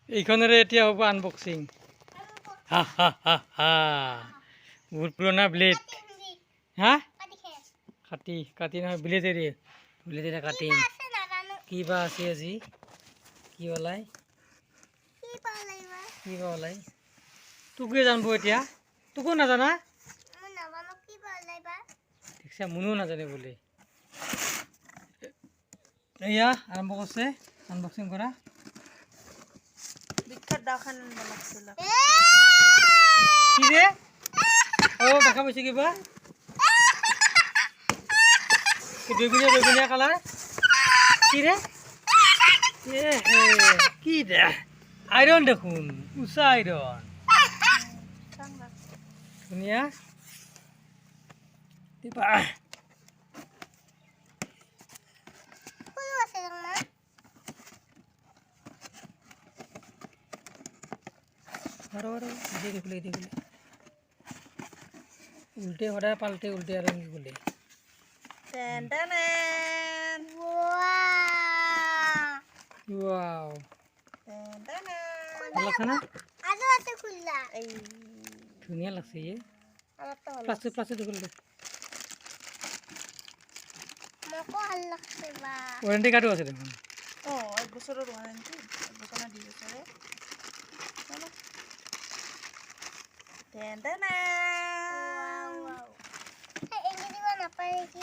এইখনেৰে এতিয়া হ'ব আনবক্সিং। হা হা হা হা বহুত পুৰণা ব্লেড। হা কাটি কাটি নহয় ব্লেডেৰে ব্লেডেৰে কাটিম। কি বা আছে আজি কি ওলাই কি বা ওলাই তোকে জানব এতিয়া তোকো নাজানা ঠিকছে মনো নাজানে বোলে। এয়া আৰম্ভ কৰিছে আনবক্সিং কৰা। কি ৰে অ' দেখা পাইছে কিবা বেগুনীয়া কালাৰ কি ৰে কি দে আইৰণ দেখোন উষা আইৰণ ধুনীয়া উল্টে সদায় পাল্টে উল্টে আৰু কি বোলে ওয়াও লাগছে না ধুনীয়া লাগছে ইয়ে প্লাষ্টিক প্লাষ্টিক খুললে ওয়ারেন্টি কার্ডও আছে দেখুন। এক বছরের ওয়ারেন্টি এক বছর না 2 বছরে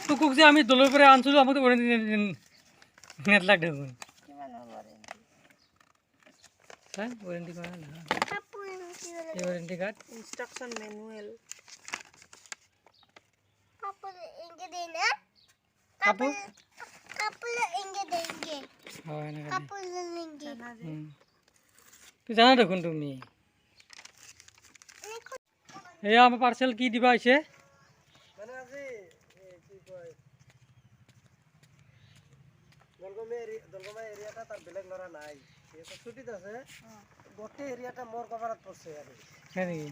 তোক যে আমি দলৰ পৰা আনিছিলো আমাক ওয়ারেন্টি নেট লাগ দেখোন হ্যাঁ ওয়ারেন্টি কার্ড এই ওয়ারেন্টি কার্ড ইনস্ট্রাকশন ম্যানুয়াল কাপড় তুই জানা দেখোন তুমি এয়া আমার পার্সেল কি দিবা হইছে মানে আজি কি কয় দলগমা এরিয়াটা তার বেলেগ লড়া নাই এটা ছুটিত আছে গোটেই এরিয়াটা মোর কভারত পড়ছে আৰু হ্যাঁ নাকি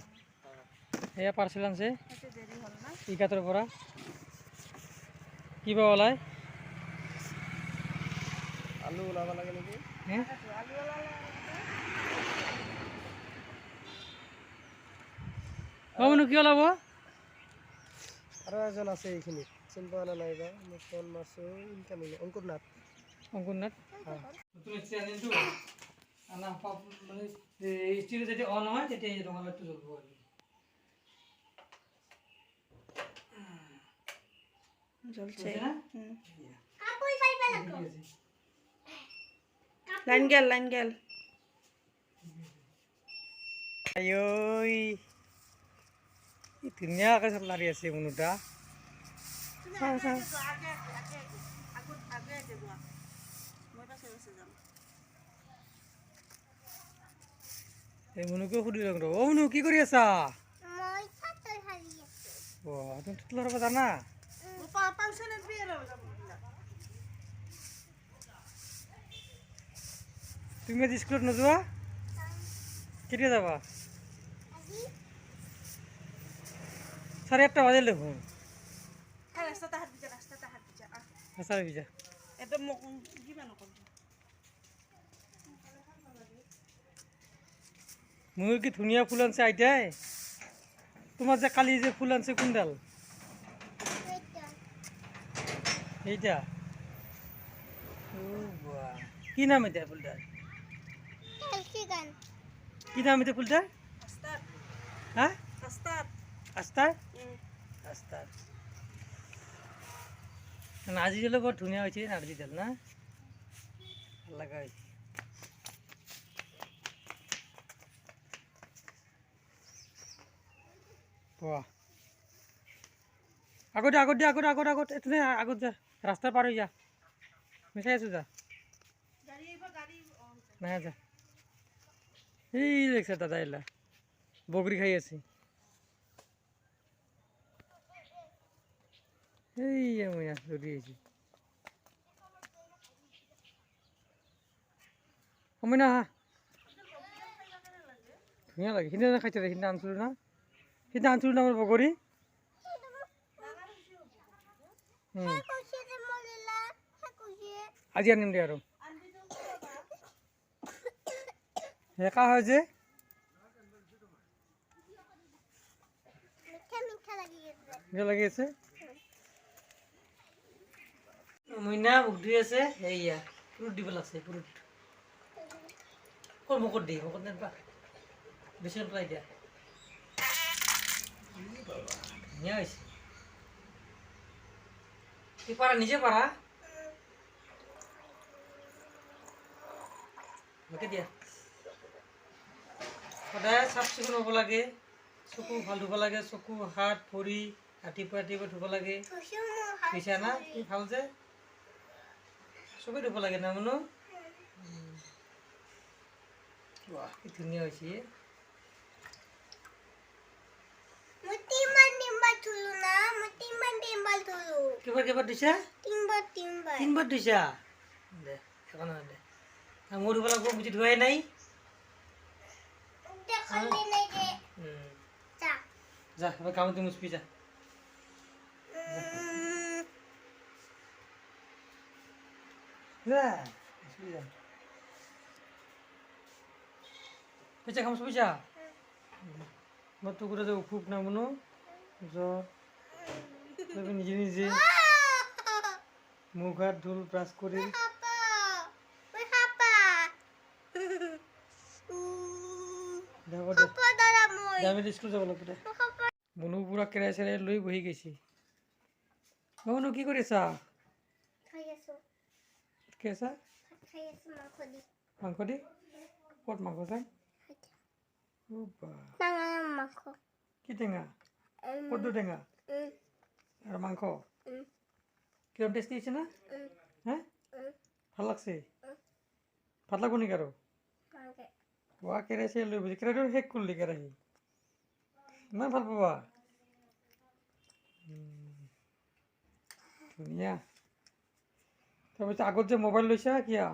এয়া পাৰ্সেল আনছে দেৰি হল না ইকাতৰ পৰা কি বা ওলাই আলু ওলাব লাগে নেকি হ্যাঁ মানুহ কি ওলাব আৰু এজন আছে এইখিনিত চিন পোৱা নাই বা মই ফোন মাৰছো ইনকামিং অংকুৰ নাথ অঙ্কুরনাথ নতুন চ্যানেলটো আনা মানে স্টিল যদি অন হয় তেতিয়া এই রঙা লাইটটো জ্বলব আর জ্বলছে না কাপুই পাইবা লাগো লাইন গেল আয়ই ধুনীয়াকে চব লাৰি আছে মনুটা এই মনুকে সুধি লওঁ ৰ অ মনু কি কৰি আছা অ তুমি তুতলাৰ পৰা জানা তুমি আজি স্কুলত নোযোৱা কেতিয়া যাবা 8:30 বাজিল দেখোন ৰাস্তাত বিজা মোৰ কি ধুনীয়া ফুল আনছে আইতাই তোমাৰ যে কালি যে ফুল আনছে কোনডাল এইটা ও বাহ কি নাম এটা ফুলটার কি নাম এটা ফুলটার হ্যাঁ আস্তার আস্তার নার্জি ডালে বড় ধুনিয়া হয়েছে নার্জি ডাল না লাগা হয়েছে বাহ আগত এতনে আগত যা রাস্তা পার হয়ে যা মিশাই আছো যা না যা এই দেখছে দাদা এলা বগরি খাই আছে এই আমি দৌড়িয়েছি আমি না ধুনিয়া লাগে সিদিনা খাইছে সিদিনা আনছিলো না আমার বগরি আজি আনিম দে আৰু একা হয় যে মিঠা লাগি আছে মইনা মুখ ধুই আছে এইয়া ফ্ৰুট দিব লাগছে ফ্ৰুট ক'ৰ মুখত দি মুখত নেবা বেছি পেলাই দিয়া ধুনীয়া হৈছে কি পাৰা নিজে পাৰা মোকে দিয়া সদায় চাফ চিকুণ হ'ব লাগে চকু ভাল ধুব লাগে চকু হাত ভৰি ৰাতিপুৱা ৰাতিপুৱা ধুব লাগে বুজিছা না কি ভাল যে চবেই ধুব লাগে না মনো বাহ কি ধুনীয়া হৈছে কিবাৰ দিছা তিনবাৰ দিছা দে এখন দে মোৰ ধুব লাগিব মুঠি ধুৱাই নাই যা এবাৰ কামতে মুছবি যা পিছা খামছ পিছা মাত্ৰ যে উফুক না মনো জ্বৰ নিজে নিজে মুখ হাত ধুল ব্ৰাছ কৰি স্কুল যাব লাগিব দে মনু পুৰা কেৰাই চেৰাই লৈ বহি গৈছে মনু কি কৰি আছা কি আছা মাংস দি ক'ত মাংস চাই কি টেঙা ক'ত টেঙা আৰু মাংস কিমান টেষ্টি হৈছে না হে ভাল লাগছে ভাল লাগব নেকি আৰু ৱা কেৰাই চেৰাই লৈ বহি কেৰাহীটো শেষ কৰিলি কেৰাহী ইমান ভাল পাবা ধুনীয়া তাৰপিছত আগত যে মোবাইল লৈছা কিয়া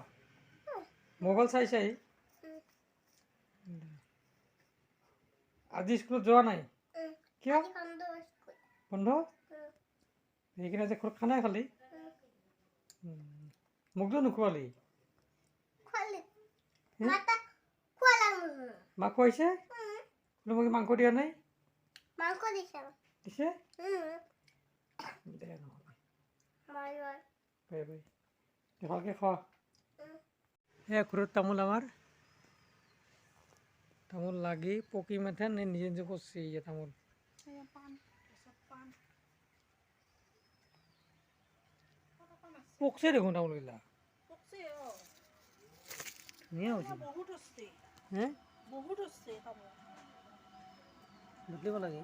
মোবাইল চাই চাই আজি স্কুলত যোৱা নাই কিয় বন্ধ সেইখিনি যে ঘৰত খানাই খালি মোকতো নোখোৱালি মাক খুৱাইছে তোমাক মাংস দিয়া নাই দিছে দে নহ'লে ভালকৈ খোৱা ঘৰত তামোল আমাৰ তামোল লাগি পকি মাথা নে নিজে নিজে করছে এই তামোল পকছে দেখুন তামোলগুলা ধুনীয়া হৈছে হে বহুত আছে তামোল বুটলিব লাগে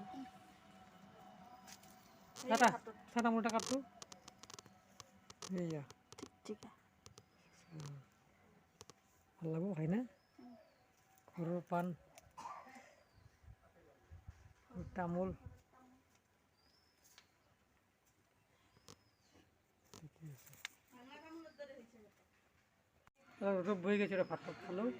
কাটা তামোলটা কাটতো এইয়া ঠিক ভাল লাগব খাই না ঘৰৰ পাণ তামোল ৰ'দত বহি গৈছে ভাত ভাত খালোঁ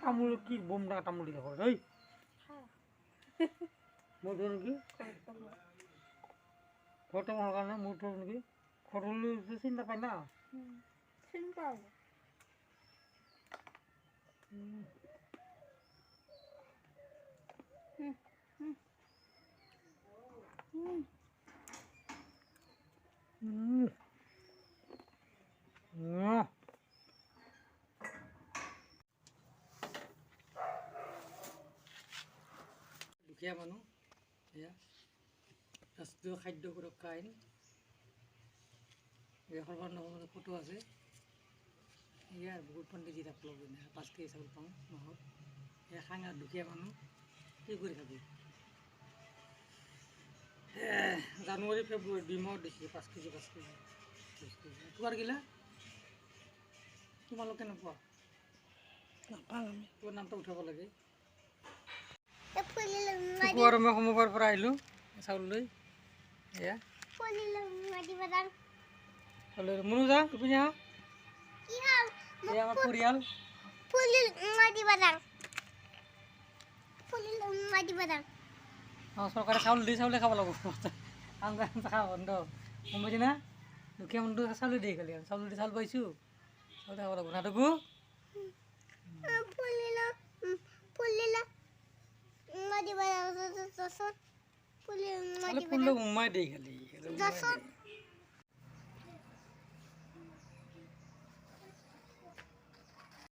তামোল কি বম ডাঙৰ তামোল দি থাক দেই মোৰ ধৰ নেকি ঘৰ তামোলৰ কাৰণে মোৰ ধৰ নেকি ঘৰলৈ চিন্তা পাই না চিন্তা দুখীয়া মানুহ এয়া ৰাষ্ট্ৰীয় খাদ্য সুৰক্ষা আইন সৰ্বানন্দ ফটো আছে ইয়াৰ বহুত পণ্ডিত দি থাকলো 5 কেজি চাউল পাওঁ মাহত এয়া খাঙা দুখীয়া মানুহ কি কৰি খাবি জানুৱাৰী ফেব্ৰুৱাৰী 2 মাহত দিছে 5 কেজি 10 কেজি তোমাৰ গিলা তোমালোকে নোপোৱা নাপাওঁ আমি তোমাৰ নামটো উঠাব লাগে আৰু মই সমবাৰ পৰা আহিলোঁ চাউল লৈ এয়া মনু যা তুমি আহা এয়া আমাৰ পৰিয়াল চৰকাৰে চাউল দি চাউলে খাব লাগিব আঞ্জা আঞ্জা খাব বন্ধ গম পাইছি না দুখীয়া মানুহটো চাউল দিয়ে খালি চাউল দি চাউল পাইছোঁ চাউল খাব লাগিব নাটকো ফুলটো উমাই দিয়ে খালি